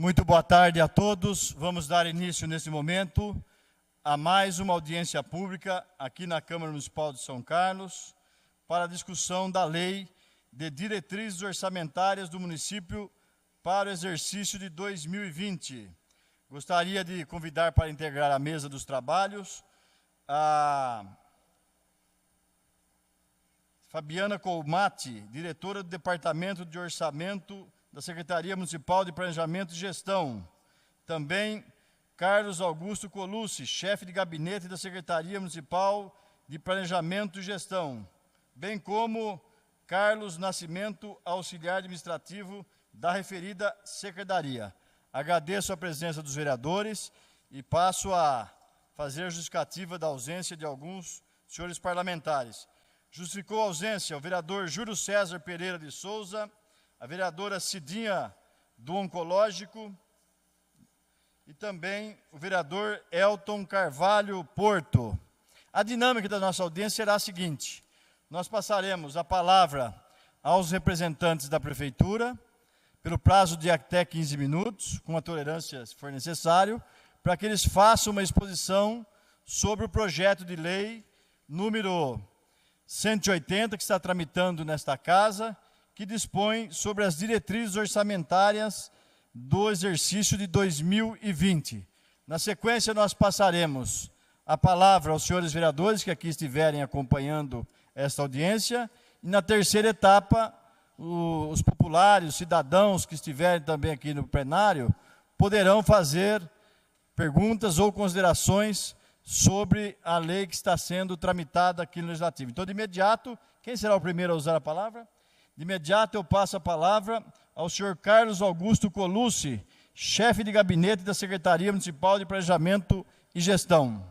Muito boa tarde a todos. Vamos dar início nesse momento a mais uma audiência pública aqui na Câmara Municipal de São Carlos para a discussão da Lei de Diretrizes Orçamentárias do município para o exercício de 2020. Gostaria de convidar para integrar a mesa dos trabalhos a Fabiana Colmati, diretora do Departamento de Orçamento da Secretaria Municipal de Planejamento e Gestão. Também Carlos Augusto Colucci, chefe de gabinete da Secretaria Municipal de Planejamento e Gestão, bem como Carlos Nascimento, auxiliar administrativo da referida secretaria. Agradeço a presença dos vereadores e passo a fazer justificativa da ausência de alguns senhores parlamentares. Justificou a ausência o vereador Júlio César Pereira de Souza, a vereadora Cidinha do Oncológico e também o vereador Elton Carvalho Porto. A dinâmica da nossa audiência será a seguinte: nós passaremos a palavra aos representantes da Prefeitura, pelo prazo de até 15 minutos, com a tolerância, se for necessário, para que eles façam uma exposição sobre o projeto de lei número 180, que está tramitando nesta casa, que dispõe sobre as diretrizes orçamentárias do exercício de 2020. Na sequência, nós passaremos a palavra aos senhores vereadores que aqui estiverem acompanhando esta audiência, e na terceira etapa, os populares, os cidadãos que estiverem também aqui no plenário, poderão fazer perguntas ou considerações sobre a lei que está sendo tramitada aqui no Legislativo. Então, de imediato, quem será o primeiro a usar a palavra? De imediato, eu passo a palavra ao senhor Carlos Augusto Colucci, chefe de gabinete da Secretaria Municipal de Planejamento e Gestão.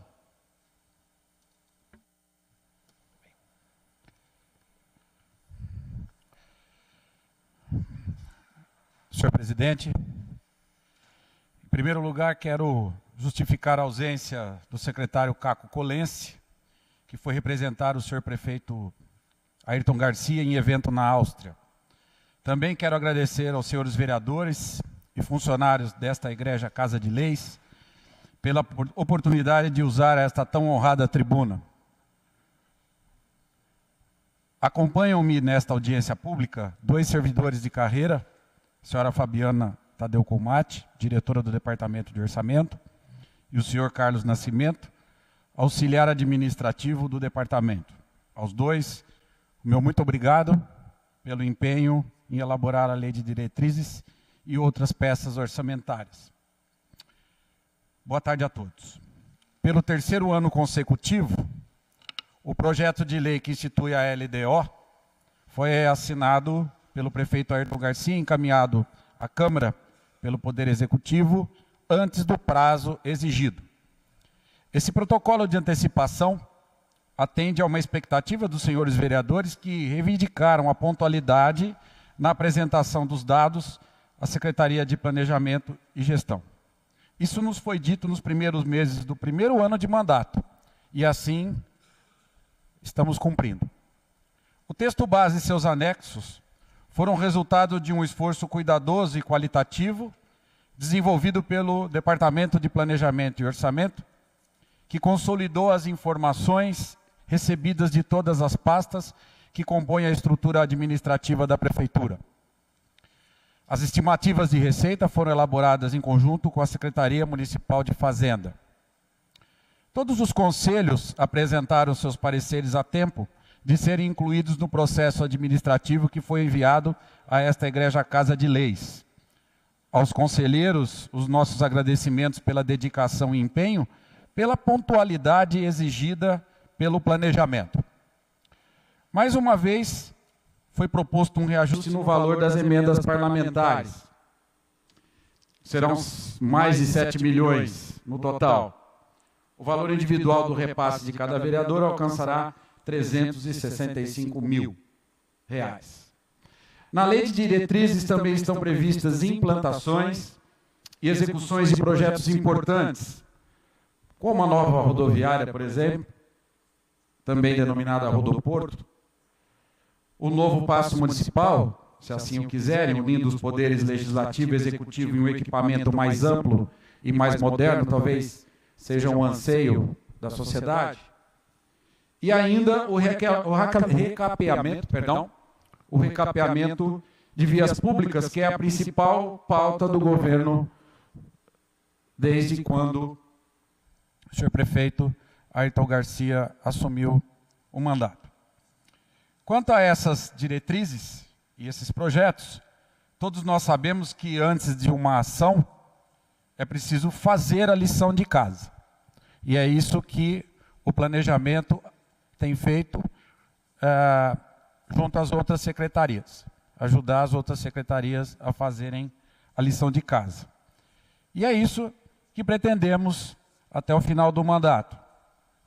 Senhor presidente, em primeiro lugar, quero justificar a ausência do secretário Caco Colense, que foi representar o senhor prefeito Ayrton Garcia em evento na Áustria. Também quero agradecer aos senhores vereadores e funcionários desta Igreja Casa de Leis pela oportunidade de usar esta tão honrada tribuna. Acompanham-me nesta audiência pública dois servidores de carreira, a senhora Fabiana Tadeu Colmati, diretora do Departamento de Orçamento, e o senhor Carlos Nascimento, auxiliar administrativo do departamento. Aos dois, o meu muito obrigado pelo empenho em elaborar a lei de diretrizes e outras peças orçamentárias. Boa tarde a todos. Pelo terceiro ano consecutivo, o projeto de lei que institui a LDO foi assinado pelo prefeito Ayrton Garcia, encaminhado à Câmara pelo Poder Executivo antes do prazo exigido. Esse protocolo de antecipação atende a uma expectativa dos senhores vereadores que reivindicaram a pontualidade na apresentação dos dados à Secretaria de Planejamento e Gestão. Isso nos foi dito nos primeiros meses do primeiro ano de mandato, e assim estamos cumprindo. O texto base e seus anexos foram resultado de um esforço cuidadoso e qualitativo desenvolvido pelo Departamento de Planejamento e Orçamento, que consolidou as informações recebidas de todas as pastas que compõem a estrutura administrativa da Prefeitura. As estimativas de receita foram elaboradas em conjunto com a Secretaria Municipal de Fazenda. Todos os conselhos apresentaram seus pareceres a tempo de serem incluídos no processo administrativo que foi enviado a esta Igreja Casa de Leis. Aos conselheiros, os nossos agradecimentos pela dedicação e empenho, pela pontualidade exigida pelo planejamento. Mais uma vez, foi proposto um reajuste no valor das emendas parlamentares. Serão mais de 7 milhões no total. O valor individual do repasse de cada vereador alcançará R$365 mil. Na lei de diretrizes também estão previstas implantações e execuções de projetos importantes, como a nova rodoviária, por exemplo, também denominada Rodoporto, o novo Paço Municipal se assim o quiserem, unindo os poderes legislativo e executivo em um equipamento mais amplo e mais moderno, talvez seja um anseio da sociedade. E ainda o recapeamento de vias públicas, que é a principal pauta do governo desde quando o senhor prefeito Ayrton Garcia assumiu o mandato. Quanto a essas diretrizes e esses projetos, todos nós sabemos que antes de uma ação é preciso fazer a lição de casa. E é isso que o planejamento tem feito junto às outras secretarias, ajudar as outras secretarias a fazerem a lição de casa. E é isso que pretendemos até o final do mandato,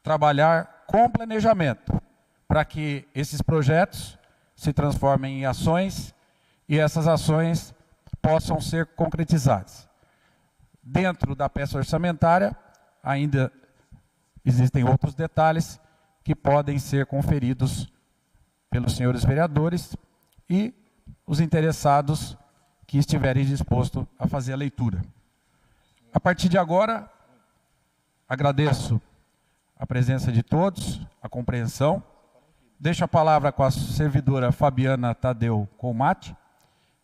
trabalhar com planejamento, para que esses projetos se transformem em ações e essas ações possam ser concretizadas. Dentro da peça orçamentária, ainda existem outros detalhes que podem ser conferidos pelos senhores vereadores e os interessados que estiverem dispostos a fazer a leitura. A partir de agora, agradeço a presença de todos, a compreensão. Deixo a palavra com a servidora Fabiana Tadeu Colmati,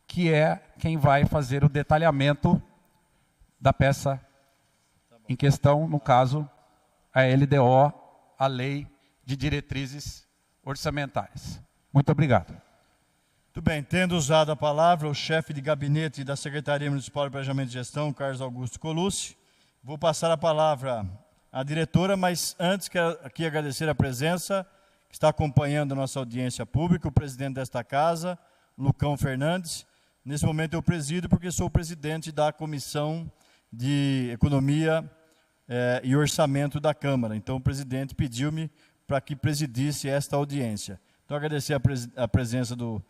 que é quem vai fazer o detalhamento da peça em questão, no caso, a LDO, a Lei de Diretrizes Orçamentárias. Muito obrigado. Muito bem, tendo usado a palavra o chefe de gabinete da Secretaria Municipal de Planejamento e Gestão, Carlos Augusto Colucci, vou passar a palavra à diretora, mas antes quero aqui agradecer a presença que está acompanhando a nossa audiência pública, o presidente desta casa, Lucão Fernandes. Nesse momento eu presido porque sou o presidente da Comissão de Economia e Orçamento da Câmara. Então o presidente pediu-me para que presidisse esta audiência. Então agradecer a presença do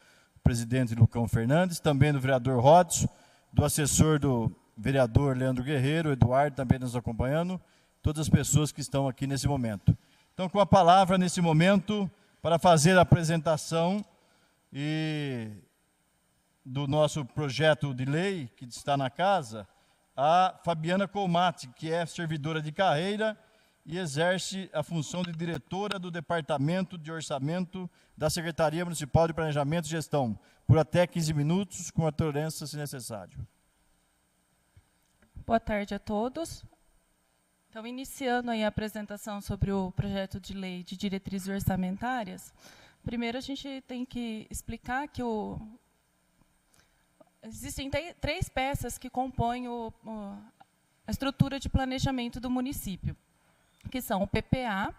presidente Lucão Fernandes, também do vereador Rodson, do assessor do vereador Leandro Guerreiro, o Eduardo também nos acompanhando, todas as pessoas que estão aqui nesse momento. Então, com a palavra nesse momento, para fazer a apresentação do nosso projeto de lei, que está na casa, a Fabiana Colmati, que é servidora de carreira e exerce a função de diretora do Departamento de Orçamento da Secretaria Municipal de Planejamento e Gestão, por até 15 minutos, com a tolerância, se necessário. Boa tarde a todos. Então, iniciando aí a apresentação sobre o projeto de lei de diretrizes orçamentárias, primeiro a gente tem que explicar que existem três peças que compõem a estrutura de planejamento do município, que são o PPA,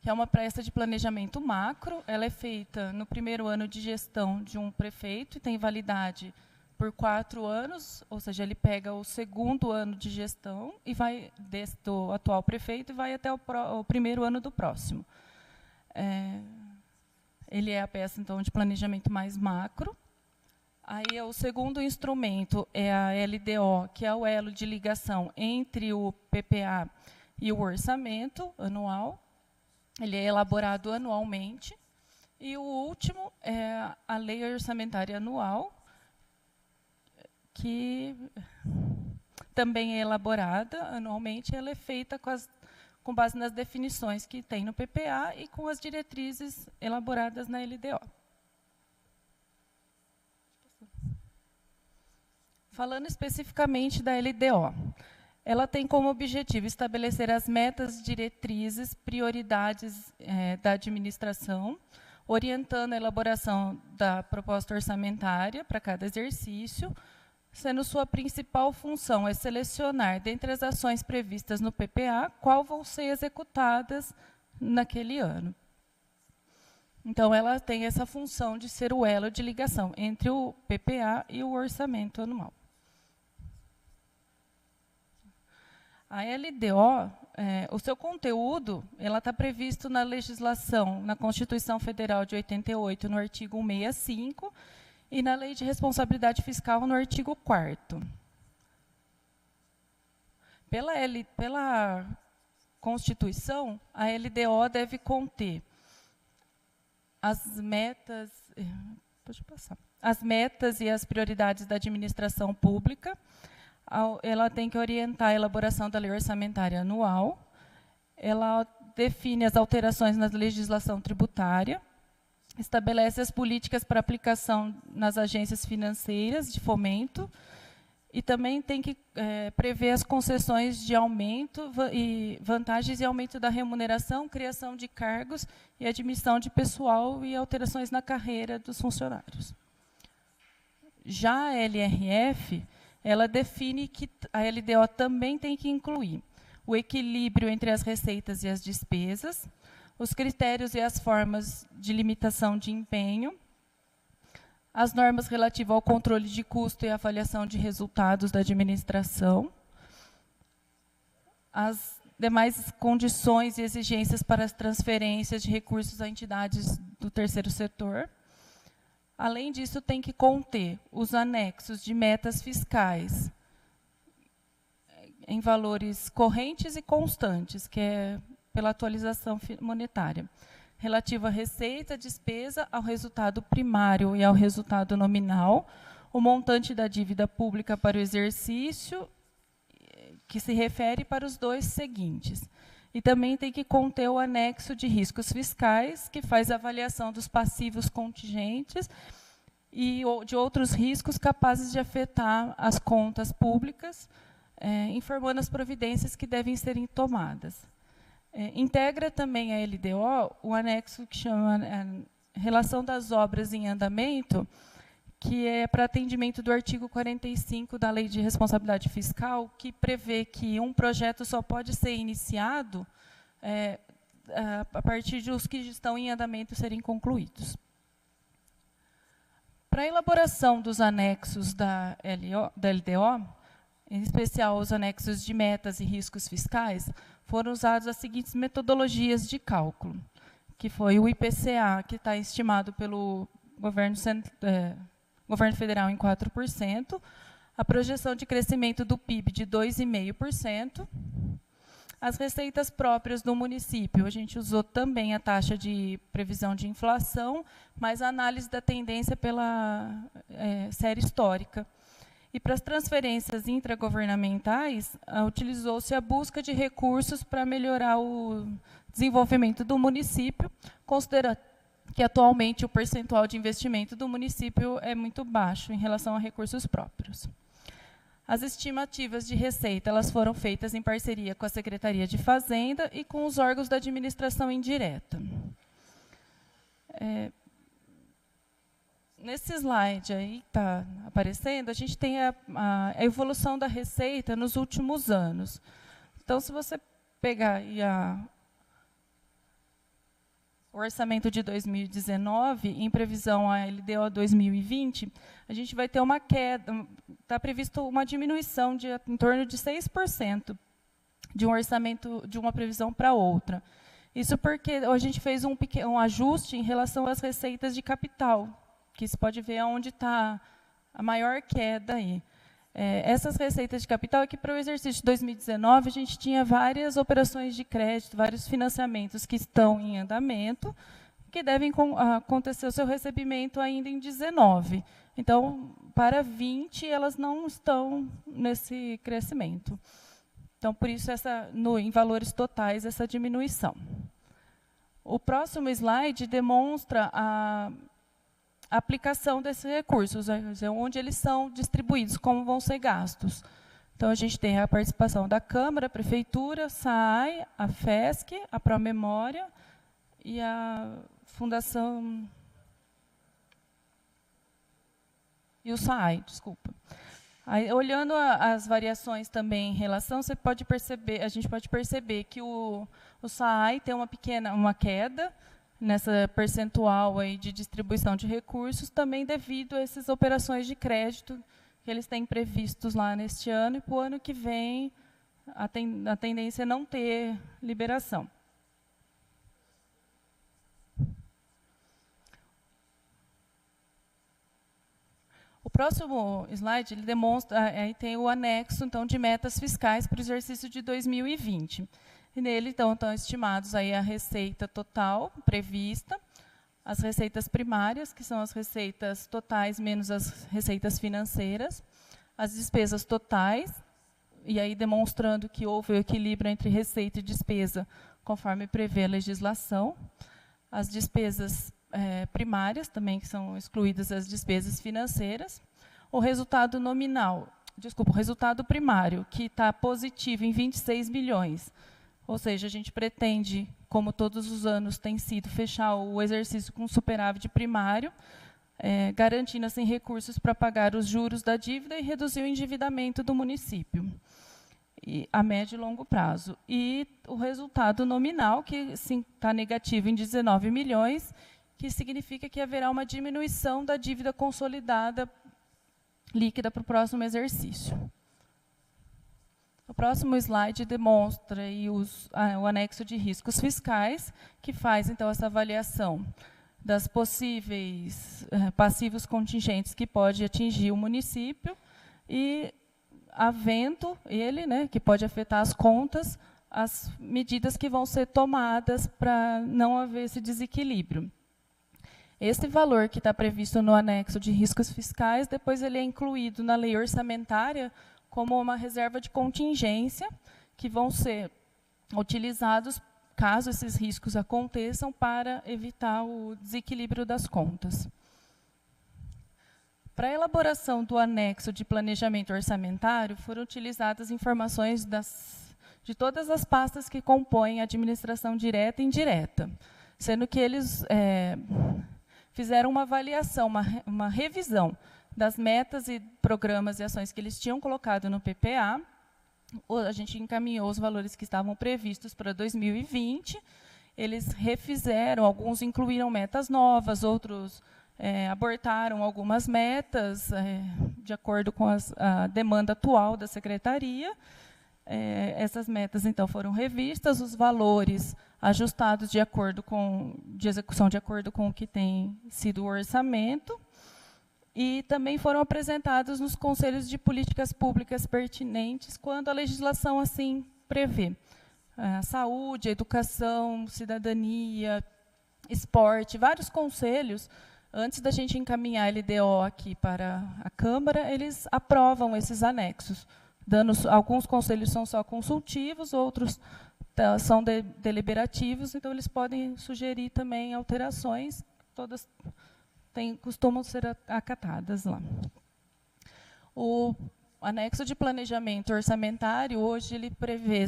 que é uma peça de planejamento macro. Ela é feita no primeiro ano de gestão de um prefeito e tem validade por 4 anos, ou seja, ele pega o segundo ano de gestão e vai do atual prefeito e vai até o primeiro ano do próximo. Ele é a peça, então, de planejamento mais macro. Aí, o segundo instrumento é a LDO, que é o elo de ligação entre o PPA e o orçamento anual. Ele é elaborado anualmente. E o último é a Lei Orçamentária Anual, que também é elaborada anualmente. Ela é feita com base nas definições que tem no PPA e com as diretrizes elaboradas na LDO. Falando especificamente da LDO, ela tem como objetivo estabelecer as metas, diretrizes, prioridades da administração, orientando a elaboração da proposta orçamentária para cada exercício, sendo sua principal função selecionar, dentre as ações previstas no PPA, qual vão ser executadas naquele ano. Então, ela tem essa função de ser o elo de ligação entre o PPA e o orçamento anual. A LDO, o seu conteúdo, ela está previsto na legislação, na Constituição Federal de 88, no artigo 165, e na Lei de Responsabilidade Fiscal, no artigo 4º. Pela Constituição, a LDO deve conter as metas, pode passar. As metas e as prioridades da administração pública. Ela tem que orientar a elaboração da lei orçamentária anual. Ela define as alterações na legislação tributária, estabelece as políticas para aplicação nas agências financeiras de fomento e também tem que prever as concessões de aumento e vantagens e aumento da remuneração, criação de cargos e admissão de pessoal e alterações na carreira dos funcionários. Já a LRF, ela define que a LDO também tem que incluir o equilíbrio entre as receitas e as despesas, os critérios e as formas de limitação de empenho, as normas relativas ao controle de custo e avaliação de resultados da administração, as demais condições e exigências para as transferências de recursos a entidades do terceiro setor. Além disso, tem que conter os anexos de metas fiscais em valores correntes e constantes, que é pela atualização monetária, relativa à receita, despesa, ao resultado primário e ao resultado nominal, o montante da dívida pública para o exercício, que se refere para os dois seguintes. E também tem que conter o anexo de riscos fiscais, que faz a avaliação dos passivos contingentes e de outros riscos capazes de afetar as contas públicas, informando as providências que devem serem tomadas. Integra também a LDO o anexo que chama Relação das Obras em Andamento, que é para atendimento do artigo 45 da Lei de Responsabilidade Fiscal, que prevê que um projeto só pode ser iniciado a partir de os que estão em andamento serem concluídos. Para a elaboração dos anexos da LDO, em especial os anexos de metas e riscos fiscais, foram usadas as seguintes metodologias de cálculo, que foi o IPCA, que está estimado pelo governo federal em 4%, a projeção de crescimento do PIB de 2,5%, as receitas próprias do município, a gente usou também a taxa de previsão de inflação, mas a análise da tendência pela série histórica. E para as transferências intragovernamentais, utilizou-se a busca de recursos para melhorar o desenvolvimento do município, considerando que atualmente o percentual de investimento do município é muito baixo em relação a recursos próprios. As estimativas de receita elas foram feitas em parceria com a Secretaria de Fazenda e com os órgãos da administração indireta. Nesse slide aí que está aparecendo, a gente tem a evolução da receita nos últimos anos. Então, se você pegar aí o orçamento de 2019, em previsão à LDO 2020, a gente vai ter uma queda, está previsto uma diminuição de em torno de 6% de um orçamento de uma previsão para outra. Isso porque a gente fez um ajuste em relação às receitas de capital, que se pode ver onde está a maior queda aí. Essas receitas de capital é que para o exercício de 2019 a gente tinha várias operações de crédito, vários financiamentos que estão em andamento, que devem acontecer o seu recebimento ainda em 19. Então, para 20, elas não estão nesse crescimento. Então, por isso, em valores totais, essa diminuição. O próximo slide demonstra a aplicação desses recursos, onde eles são distribuídos, como vão ser gastos. Então, a gente tem a participação da Câmara, a Prefeitura, a SAAI, a FESC, a Promemória e a Fundação... E o SAAI, desculpa. Aí, olhando as variações também em relação, a gente pode perceber que o SAAI tem uma queda nessa percentual aí de distribuição de recursos, também devido a essas operações de crédito que eles têm previstos lá neste ano, e para o ano que vem a tendência é não ter liberação. O próximo slide ele demonstra, aí tem o anexo então, de metas fiscais para o exercício de 2020. E nele, então, estão estimados aí a receita total prevista, as receitas primárias, que são as receitas totais menos as receitas financeiras, as despesas totais, e aí demonstrando que houve o equilíbrio entre receita e despesa, conforme prevê a legislação, as despesas primárias, também que são excluídas as despesas financeiras, o resultado nominal, o resultado primário, que está positivo em 26 milhões, ou seja, a gente pretende, como todos os anos tem sido, fechar o exercício com superávit primário, garantindo assim recursos para pagar os juros da dívida e reduzir o endividamento do município, a médio e longo prazo. E o resultado nominal, que está negativo em 19 milhões, que significa que haverá uma diminuição da dívida consolidada líquida para o próximo exercício. O próximo slide demonstra aí o anexo de riscos fiscais, que faz, então, essa avaliação das possíveis passivos contingentes que pode atingir o município e, havendo ele, que pode afetar as contas, as medidas que vão ser tomadas para não haver esse desequilíbrio. Esse valor que está previsto no anexo de riscos fiscais, depois ele é incluído na lei orçamentária como uma reserva de contingência, que vão ser utilizados caso esses riscos aconteçam para evitar o desequilíbrio das contas. Para a elaboração do anexo de planejamento orçamentário, foram utilizadas informações de todas as pastas que compõem a administração direta e indireta, sendo que eles fizeram uma avaliação, uma revisão das metas e programas e ações que eles tinham colocado no PPA. A gente encaminhou os valores que estavam previstos para 2020, eles refizeram, alguns incluíram metas novas, outros abortaram algumas metas, de acordo com a demanda atual da Secretaria. Essas metas, então, foram revistas, os valores ajustados de execução de acordo com o que tem sido o orçamento, e também foram apresentados nos conselhos de políticas públicas pertinentes, quando a legislação assim prevê. Saúde, educação, cidadania, esporte, vários conselhos, antes da gente encaminhar a LDO aqui para a Câmara, eles aprovam esses anexos. Alguns conselhos são só consultivos, outros são deliberativos, então eles podem sugerir também alterações, todas costumam ser acatadas lá. O anexo de planejamento orçamentário, hoje, ele prevê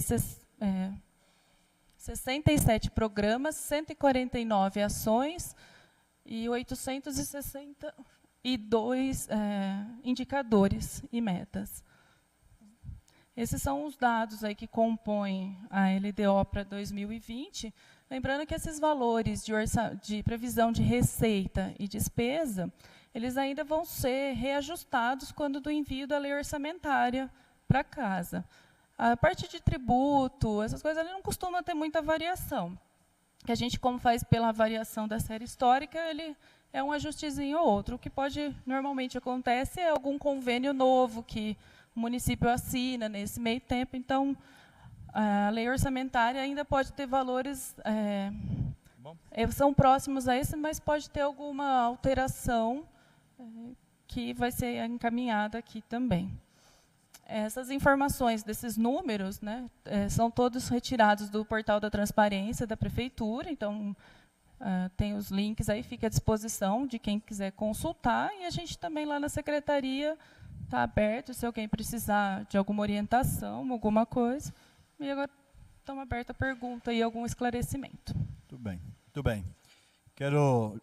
67 programas, 149 ações e 862 indicadores e metas. Esses são os dados aí que compõem a LDO para 2020. Lembrando que esses valores de previsão de receita e despesa, eles ainda vão ser reajustados quando do envio da lei orçamentária para casa. A parte de tributo, essas coisas ali não costumam ter muita variação. Que a gente, como faz pela variação da série histórica, ele é um ajustezinho ou outro. O que normalmente acontece é algum convênio novo que o município assina nesse meio tempo, então a lei orçamentária ainda pode ter valores, são próximos a esse, mas pode ter alguma alteração que vai ser encaminhada aqui também. Essas informações desses números, são todos retirados do portal da transparência da Prefeitura, então tem os links aí, fica à disposição de quem quiser consultar, e a gente também lá na Secretaria está aberto, se alguém precisar de alguma orientação, alguma coisa. E agora estamos abertos a pergunta e algum esclarecimento. Muito bem, muito bem. Quero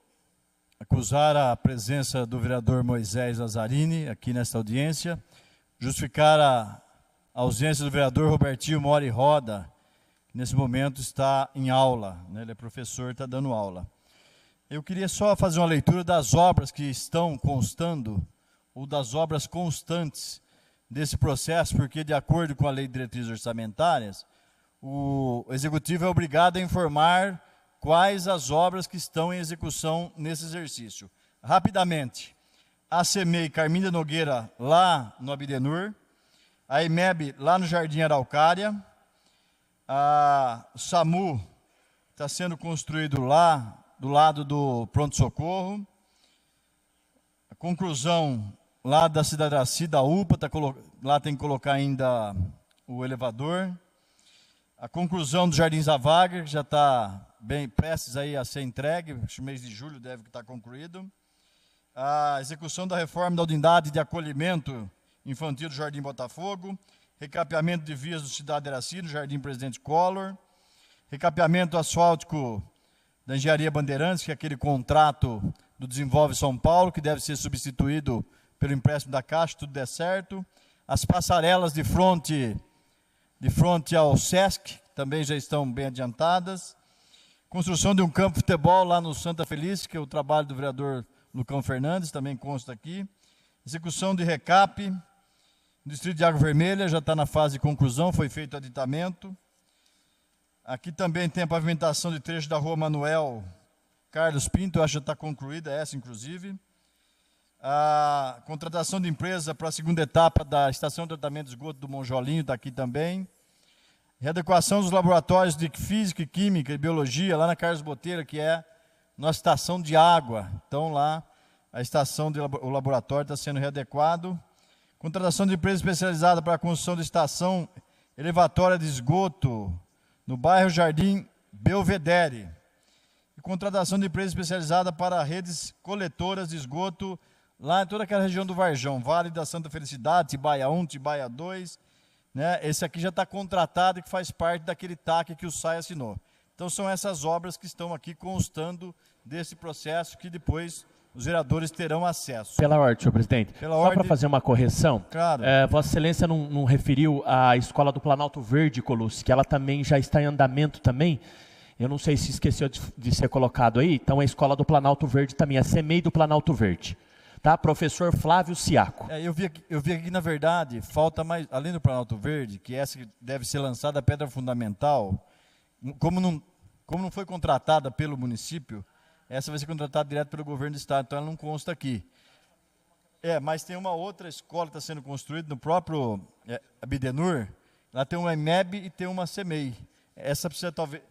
acusar a presença do vereador Moisés Lazzarini aqui nesta audiência, justificar a ausência do vereador Robertinho Mori Roda, que nesse momento está em aula, ele é professor, está dando aula. Eu queria só fazer uma leitura das obras que estão constando, ou das obras constantes desse processo, porque, de acordo com a Lei de Diretrizes Orçamentárias, o Executivo é obrigado a informar quais as obras que estão em execução nesse exercício. Rapidamente, a CEMEI Carminda Nogueira, lá no Abdenur, a IMEB, lá no Jardim Araucária, a SAMU está sendo construído lá do lado do pronto-socorro. A conclusão lá da Cidade da UPA, lá tem que colocar ainda o elevador. A conclusão do Jardim Zavaga, que já está bem prestes aí a ser entregue, acho que mês de julho deve estar concluído. A execução da reforma da unidade de acolhimento infantil do Jardim Botafogo, recapeamento de vias do Cidade Iraci, no Jardim Presidente Collor, recapeamento asfáltico da Engenharia Bandeirantes, que é aquele contrato do Desenvolve São Paulo, que deve ser substituído pelo empréstimo da Caixa, se tudo der certo. As passarelas de fronte ao SESC, também já estão bem adiantadas. Construção de um campo de futebol lá no Santa Feliz, que é o trabalho do vereador Lucão Fernandes, também consta aqui. Execução de recap, Distrito de Água Vermelha, já está na fase de conclusão, foi feito o aditamento. Aqui também tem a pavimentação de trecho da rua Manuel Carlos Pinto, eu acho que já está concluída essa, inclusive. A contratação de empresa para a segunda etapa da Estação de Tratamento de Esgoto do Monjolinho está aqui também. Readequação dos laboratórios de Física, Química e Biologia, lá na Carlos Botelho, que é nossa estação de água. Então, lá, o laboratório está sendo readequado. Contratação de empresa especializada para a construção de estação elevatória de esgoto no bairro Jardim Belvedere. E contratação de empresa especializada para redes coletoras de esgoto lá em toda aquela região do Varjão, Vale da Santa Felicidade, Tibaia 1, Tibaia 2. Né? Esse aqui já está contratado e que faz parte daquele TAC que o SAI assinou. Então, são essas obras que estão aqui constando desse processo que depois os vereadores terão acesso. Pela ordem, senhor presidente. Só para fazer uma correção, claro. Vossa Excelência não referiu à Escola do Planalto Verde, Colucci, que ela também já está em andamento também. Eu não sei se esqueceu de ser colocado aí. Então, a Escola do Planalto Verde também, a CEMEI do Planalto Verde. Tá? Professor Flávio Siaco. Eu vi aqui, na verdade, falta mais, além do Planalto Verde, que essa que deve ser lançada a pedra fundamental, como não foi contratada pelo município, essa vai ser contratada direto pelo governo do estado, então ela não consta aqui. Mas tem uma outra escola que está sendo construída no próprio Abidenur, lá tem uma EMEB e tem uma CEMEI. Essa precisa talvez...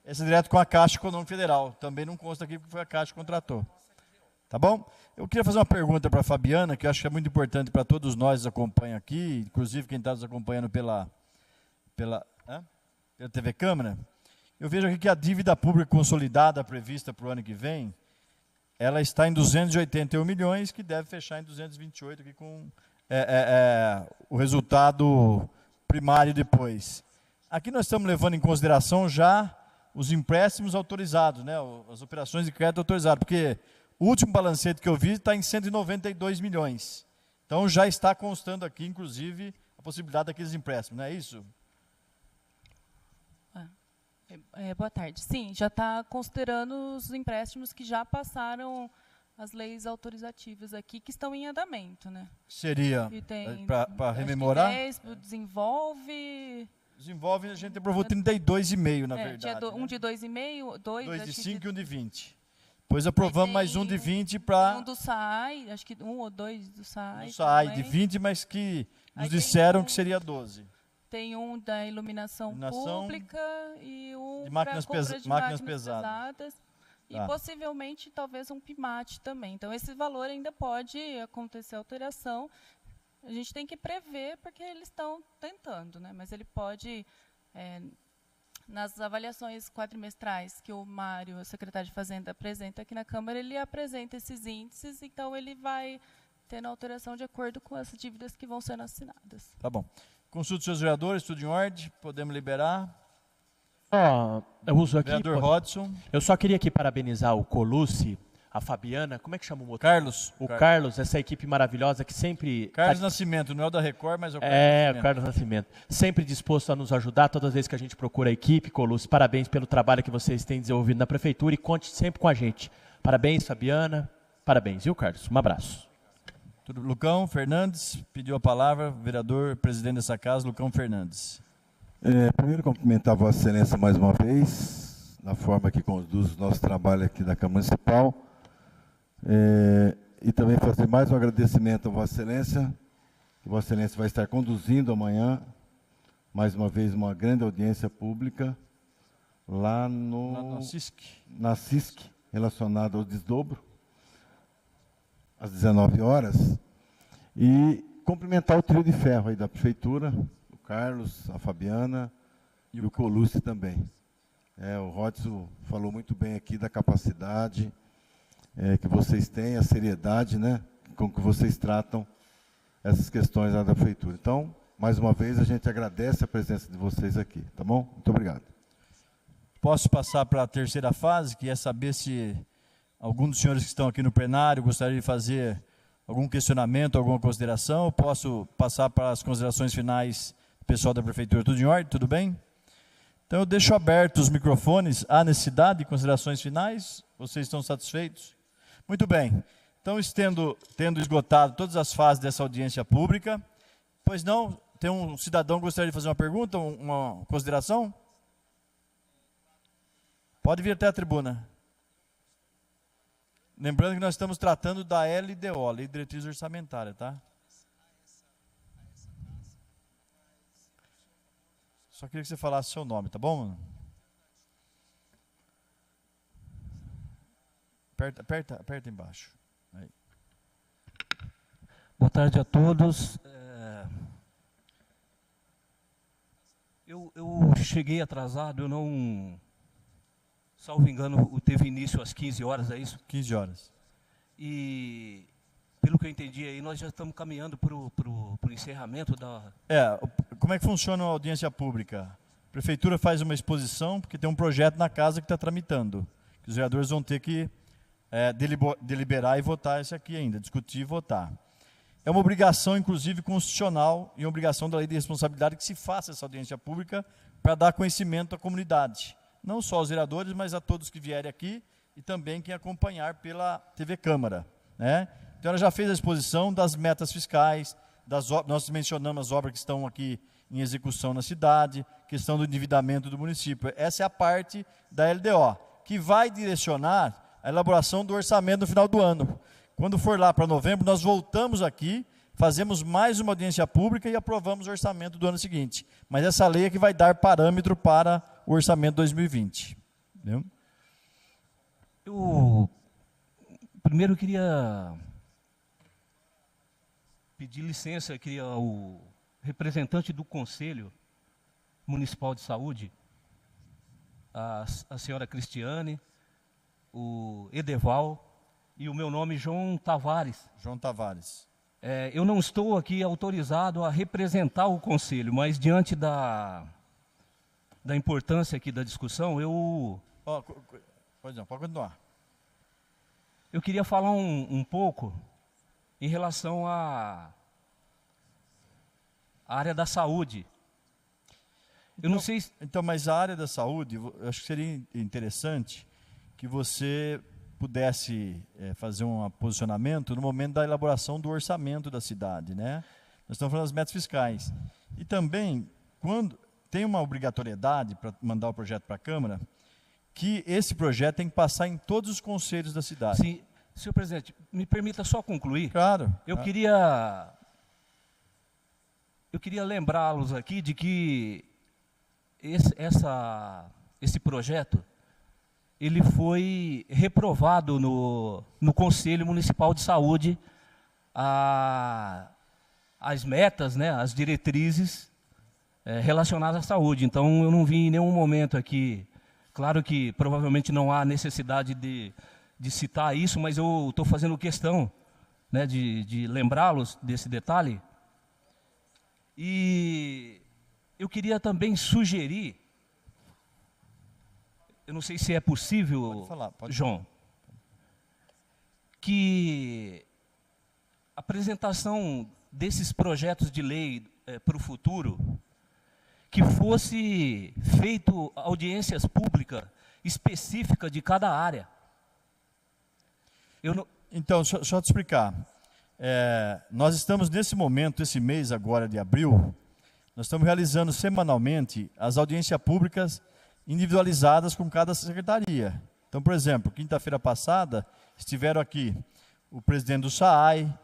Essa é direto com a Caixa Econômica Federal, também não consta aqui porque foi a Caixa que contratou. Tá bom? Eu queria fazer uma pergunta para a Fabiana, que eu acho que é muito importante para todos nós que acompanham aqui, inclusive quem está nos acompanhando pela TV Câmara. Eu vejo aqui que a dívida pública consolidada prevista para o ano que vem, ela está em 281 milhões, que deve fechar em 228, aqui com o resultado primário depois. Aqui nós estamos levando em consideração já os empréstimos autorizados, né, as operações de crédito autorizadas, porque o último balancete que eu vi está em 192 milhões. Então, já está constando aqui, inclusive, a possibilidade daqueles empréstimos, não é isso? Boa tarde. Sim, já está considerando os empréstimos que já passaram as leis autorizativas aqui, que estão em andamento, né? Seria, para rememorar? 10, Desenvolve... Desenvolve, a gente aprovou 32,5, na verdade. Um de 2,5, 2 de 5 e um de 20. Depois aprovamos mais um de 20 para... Um do SAI, acho que um ou dois do SAI. Do SAI, de 20, mas que nos disseram que seria 12. Tem um da iluminação pública e um de máquinas pesadas. E possivelmente, talvez, um PIMAT também. Então, esse valor ainda pode acontecer alteração. A gente tem que prever, porque eles estão tentando, né? Mas ele pode, nas avaliações quadrimestrais que o Mário, o secretário de Fazenda, apresenta aqui na Câmara, ele apresenta esses índices, então ele vai tendo alteração de acordo com as dívidas que vão sendo assinadas. Tá bom. Consulta os seus vereadores, tudo em ordem, podemos liberar. Eu uso aqui... Vereador Hodson. Eu só queria aqui parabenizar o Colucci, a Fabiana, como é que chama o motor? Carlos. Carlos, essa equipe maravilhosa que sempre... Carlos Nascimento, não é o da Record, mas é o Carlos Nascimento. O Carlos Nascimento. Sempre disposto a nos ajudar, todas as vezes que a gente procura a equipe. Colucci, parabéns pelo trabalho que vocês têm desenvolvido na Prefeitura e conte sempre com a gente. Parabéns, Fabiana. Parabéns, viu, Carlos? Um abraço. Lucão Fernandes pediu a palavra, vereador, presidente dessa casa, Lucão Fernandes. Primeiro, cumprimentar a Vossa Excelência mais uma vez, na forma que conduz o nosso trabalho aqui da Câmara Municipal. E também fazer mais um agradecimento a Vossa Excelência, que Vossa Excelência vai estar conduzindo amanhã, mais uma vez, uma grande audiência pública, lá na CISC, relacionada ao desdobro, às 19 horas, e cumprimentar o trio de ferro aí da Prefeitura, o Carlos, a Fabiana e o Colucci também. O Rodson falou muito bem aqui da capacidade que vocês têm, a seriedade, né, com que vocês tratam essas questões lá da Prefeitura. Então, mais uma vez, a gente agradece a presença de vocês aqui, tá bom? Muito obrigado. Posso passar para a terceira fase, que é saber se algum dos senhores que estão aqui no plenário gostaria de fazer algum questionamento, alguma consideração. Eu posso passar para as considerações finais do pessoal da Prefeitura. Tudo em ordem? Tudo bem? Então, eu deixo abertos os microfones. Há necessidade de considerações finais? Vocês estão satisfeitos? Muito bem. Então, tendo esgotado todas as fases dessa audiência pública, pois não, tem um cidadão que gostaria de fazer uma pergunta, uma consideração? Pode vir até a tribuna. Lembrando que nós estamos tratando da LDO, Lei de Diretriz Orçamentária, tá? Só queria que você falasse seu nome, tá bom? Aperta embaixo. Aí. Boa tarde a todos. Eu cheguei atrasado, eu não... Salvo engano, teve início às 15 horas, é isso? 15 horas. E, pelo que eu entendi aí, nós já estamos caminhando para o encerramento da... Como é que funciona a audiência pública? A Prefeitura faz uma exposição, porque tem um projeto na casa que está tramitando. Que os vereadores vão ter que deliberar e votar esse aqui ainda, discutir e votar. É uma obrigação, inclusive, constitucional e uma obrigação da lei de responsabilidade que se faça essa audiência pública para dar conhecimento à comunidade. Não só aos vereadores, mas a todos que vierem aqui e também quem acompanhar pela TV Câmara, né? Então, ela já fez a exposição das metas fiscais, nós mencionamos as obras que estão aqui em execução na cidade, questão do endividamento do município. Essa é a parte da LDO, que vai direcionar a elaboração do orçamento no final do ano. Quando for lá para novembro, nós voltamos aqui, fazemos mais uma audiência pública e aprovamos o orçamento do ano seguinte. Mas essa lei é que vai dar parâmetro para o orçamento 2020. Entendeu? Primeiro eu queria pedir licença aqui ao representante do Conselho Municipal de Saúde, a senhora Cristiane, o Edeval e o meu nome João Tavares. João Tavares. Eu não estou aqui autorizado a representar o Conselho, mas diante da importância aqui da discussão, pode continuar. Eu queria falar um pouco em relação à área da saúde. Eu não sei... Então, mas a área da saúde, eu acho que seria interessante que você pudesse fazer um posicionamento no momento da elaboração do orçamento da cidade, né? Nós estamos falando das metas fiscais. E também, quando tem uma obrigatoriedade para mandar o projeto para a Câmara, que esse projeto tem que passar em todos os conselhos da cidade. Sim, senhor presidente, me permita só concluir. Claro. Eu queria lembrá-los aqui de que esse projeto ele foi reprovado no Conselho Municipal de Saúde, as metas, né, as diretrizes relacionadas à saúde. Então, eu não vi em nenhum momento aqui, claro que provavelmente não há necessidade de citar isso, mas eu estou fazendo questão, né, de lembrá-los desse detalhe. E eu queria também sugerir, eu não sei se é possível, pode falar, João, que a apresentação desses projetos de lei para o futuro, que fosse feito audiências públicas específicas de cada área. Então, só te explicar. Nós estamos nesse momento, esse mês agora de abril, nós estamos realizando semanalmente as audiências públicas individualizadas com cada secretaria. Então, por exemplo, quinta-feira passada, estiveram aqui o presidente do SAAI,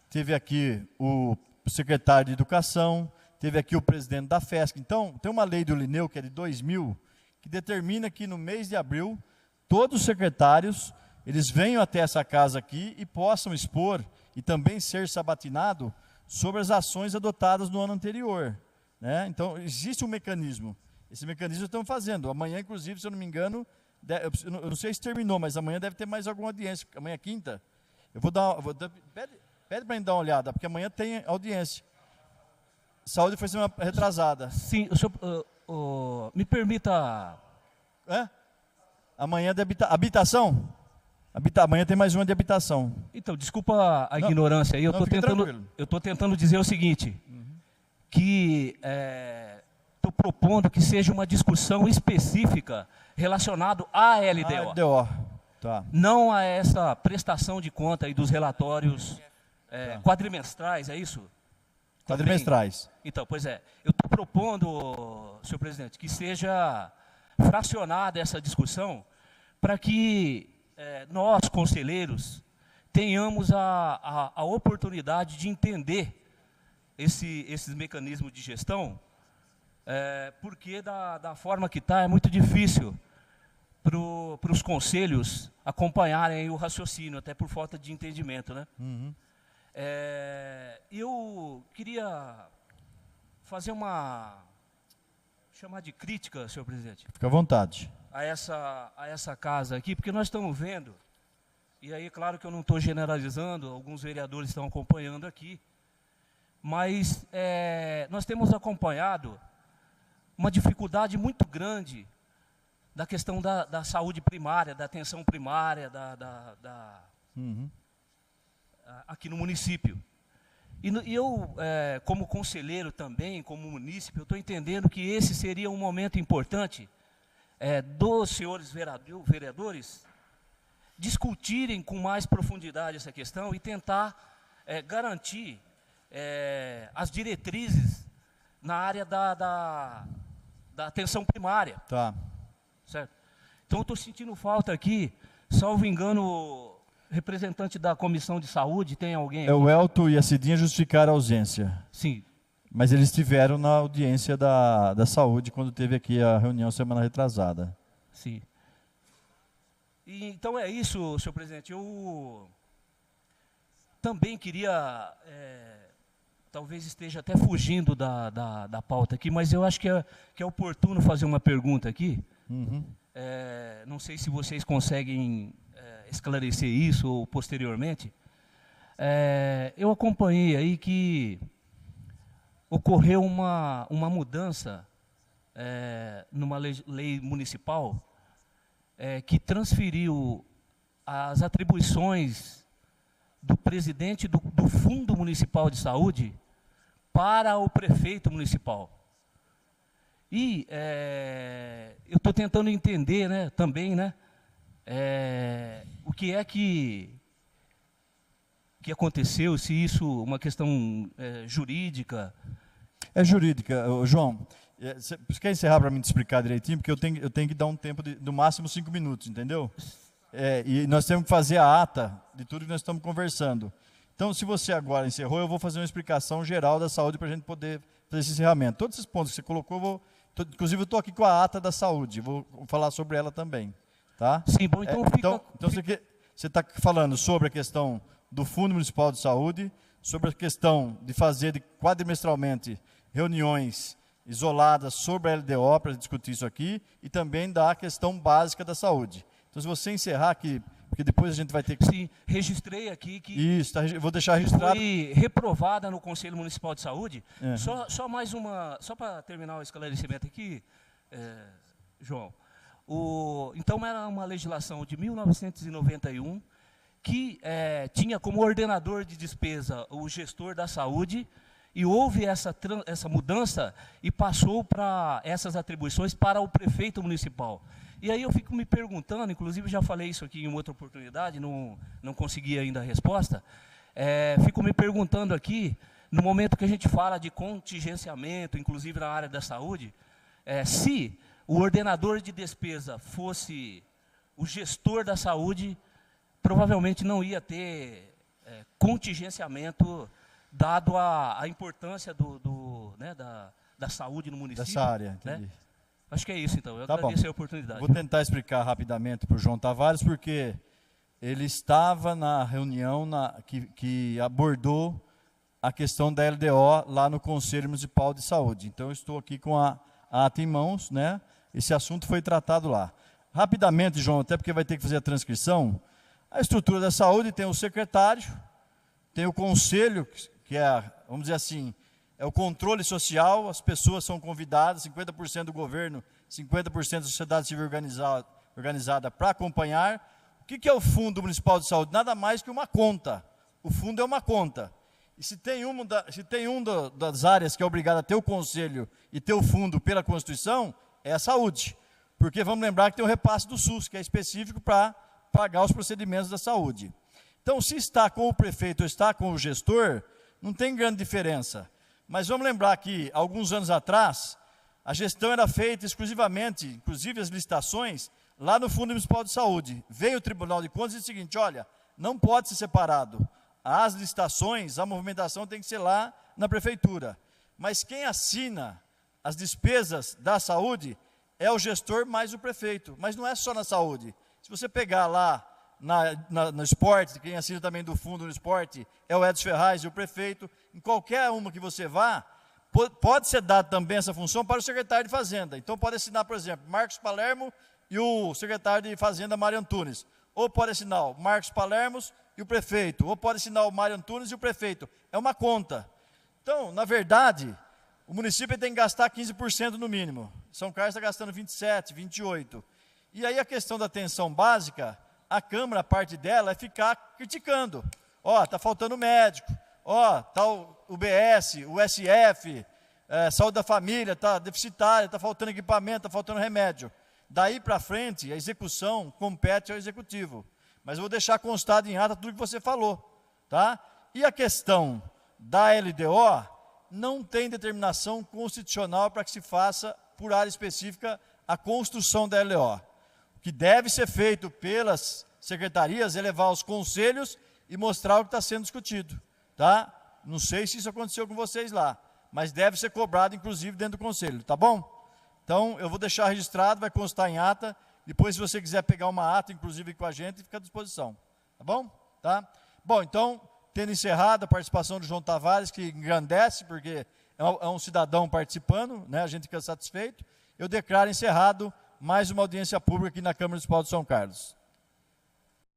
teve aqui o secretário de Educação, teve aqui o presidente da FESC. Então, tem uma lei do Lineu, que é de 2000, que determina que no mês de abril, todos os secretários, eles venham até essa casa aqui e possam expor e também ser sabatinado sobre as ações adotadas no ano anterior, né? Então, existe um mecanismo. Esse mecanismo estamos fazendo. Amanhã, inclusive, se eu não me engano, eu não sei se terminou, mas amanhã deve ter mais alguma audiência. Amanhã é quinta. Eu vou dar, pede para gente dar uma olhada, porque amanhã tem audiência. Saúde foi semana retrasada. Sim, o senhor, me permita... Amanhã de habitação? Amanhã tem mais uma de habitação. Então, desculpa a ignorância aí, eu estou tentando dizer o seguinte, que estou propondo que seja uma discussão específica relacionada à LDO. LDO, tá. Não a essa prestação de conta aí dos relatórios quadrimestrais, é isso? Quadrimestrais. Também. Então, pois é, eu estou propondo, senhor presidente, que seja fracionada essa discussão para que nós, conselheiros, tenhamos a oportunidade de entender esses mecanismos de gestão, porque da forma que está é muito difícil para os conselhos acompanharem o raciocínio, até por falta de entendimento, né? Uhum. Eu queria fazer chamar de crítica, senhor presidente. Fica à vontade. A essa casa aqui, porque nós estamos vendo, e aí claro que eu não estou generalizando, alguns vereadores estão acompanhando aqui, mas nós temos acompanhado uma dificuldade muito grande da questão da saúde primária, da atenção primária, aqui no município. E eu, como conselheiro também, como munícipe, eu estou entendendo que esse seria um momento importante dos senhores vereadores discutirem com mais profundidade essa questão e tentar garantir as diretrizes na área da atenção primária. Tá. Certo? Então, eu estou sentindo falta aqui, salvo engano, representante da Comissão de Saúde, tem alguém aqui? O Elton e a Cidinha justificaram a ausência. Sim. Mas eles estiveram na audiência da saúde, quando teve aqui a reunião semana retrasada. Sim. E, então é isso, senhor presidente. Eu também queria, talvez esteja até fugindo da pauta aqui, mas eu acho que é oportuno fazer uma pergunta aqui. Uhum. Não sei se vocês conseguem esclarecer isso ou posteriormente. Eu acompanhei aí que ocorreu uma mudança numa lei municipal que transferiu as atribuições do presidente do Fundo Municipal de Saúde para o prefeito municipal. E eu estou tentando entender, né, também, né, o que é que aconteceu, se isso é uma questão jurídica. É jurídica, João. Você quer encerrar para mim te explicar direitinho? Porque eu tenho que dar um tempo do máximo 5 minutos, entendeu? E nós temos que fazer a ata de tudo que nós estamos conversando. Então, se você agora encerrou, eu vou fazer uma explicação geral da saúde para a gente poder fazer esse encerramento. Todos esses pontos que você colocou, inclusive eu estou aqui com a ata da saúde, vou falar sobre ela também. Tá? Sim, bom, então Então você está falando sobre a questão do Fundo Municipal de Saúde, sobre a questão de fazer quadrimestralmente reuniões isoladas sobre a LDO, para discutir isso aqui, e também da questão básica da saúde. Então, se você encerrar aqui, porque depois a gente vai ter que... Sim, registrei aqui que... Isso, vou deixar registrado. Foi reprovada no Conselho Municipal de Saúde. Só mais uma... Só para terminar o esclarecimento aqui, João. Então, era uma legislação de 1991 que tinha como ordenador de despesa o gestor da saúde, e houve essa mudança e passou para essas atribuições para o prefeito municipal. E aí eu fico me perguntando, inclusive já falei isso aqui em outra oportunidade, não consegui ainda a resposta, fico me perguntando aqui, no momento que a gente fala de contingenciamento, inclusive na área da saúde, se o ordenador de despesa fosse o gestor da saúde, provavelmente não ia ter contingenciamento, dado a importância da saúde no município. Dessa área, entendi. Né? Acho que é isso, então. Eu Tá bom. agradeço a oportunidade. Vou tentar explicar rapidamente para o João Tavares, porque ele estava na reunião que abordou a questão da LDO lá no Conselho Municipal de Saúde. Então, eu estou aqui com a ata em mãos, né? Esse assunto foi tratado lá. Rapidamente, João, até porque vai ter que fazer a transcrição, a estrutura da saúde tem o secretário, tem o conselho, que é, vamos dizer assim, é o controle social, as pessoas são convidadas, 50% do governo, 50% da sociedade civil organizada para acompanhar. O que é o Fundo Municipal de Saúde? Nada mais que uma conta. O fundo é uma conta. E se tem uma das áreas que é obrigada a ter o conselho e ter o fundo pela Constituição, é a saúde. Porque vamos lembrar que tem o repasse do SUS, que é específico para pagar os procedimentos da saúde. Então, se está com o prefeito ou está com o gestor, não tem grande diferença. Mas vamos lembrar que, alguns anos atrás, a gestão era feita exclusivamente, inclusive as licitações, lá no Fundo Municipal de Saúde. Veio o Tribunal de Contas e disse o seguinte, olha, não pode ser separado. As licitações, a movimentação tem que ser lá na prefeitura. Mas quem assina as despesas da saúde é o gestor mais o prefeito. Mas não é só na saúde. Se você pegar lá no esporte, quem assina também do fundo no esporte é o Edson Ferraz e o prefeito. Em qualquer uma que você vá, pode ser dado também essa função para o secretário de Fazenda. Então pode assinar, por exemplo, Marcos Palermo e o secretário de Fazenda, Mário Antunes. Ou pode assinar o Marcos Palermo e o prefeito. Ou pode assinar o Mário Antunes e o prefeito. É uma conta. Então, na verdade, o município tem que gastar 15% no mínimo. São Carlos está gastando 27%, 28%. E aí a questão da atenção básica, a Câmara, a parte dela, é ficar criticando. Ó, está faltando médico. Ó, está o UBS, o SF, saúde da família, está deficitária, está faltando equipamento, está faltando remédio. Daí para frente, a execução compete ao executivo. Mas eu vou deixar constado em ata tudo que você falou. Tá? E a questão da LDO, não tem determinação constitucional para que se faça, por área específica, a construção da LDO. O que deve ser feito pelas secretarias é levar aos conselhos e mostrar o que está sendo discutido. Tá? Não sei se isso aconteceu com vocês lá, mas deve ser cobrado, inclusive, dentro do conselho. Tá bom? Então, eu vou deixar registrado, vai constar em ata. Depois, se você quiser pegar uma ata, inclusive, com a gente, fica à disposição. Tá bom? Tá? Bom, então, tendo encerrado a participação do João Tavares, que engrandece, porque é um cidadão participando, né? A gente fica satisfeito, eu declaro encerrado mais uma audiência pública aqui na Câmara Municipal de São Carlos.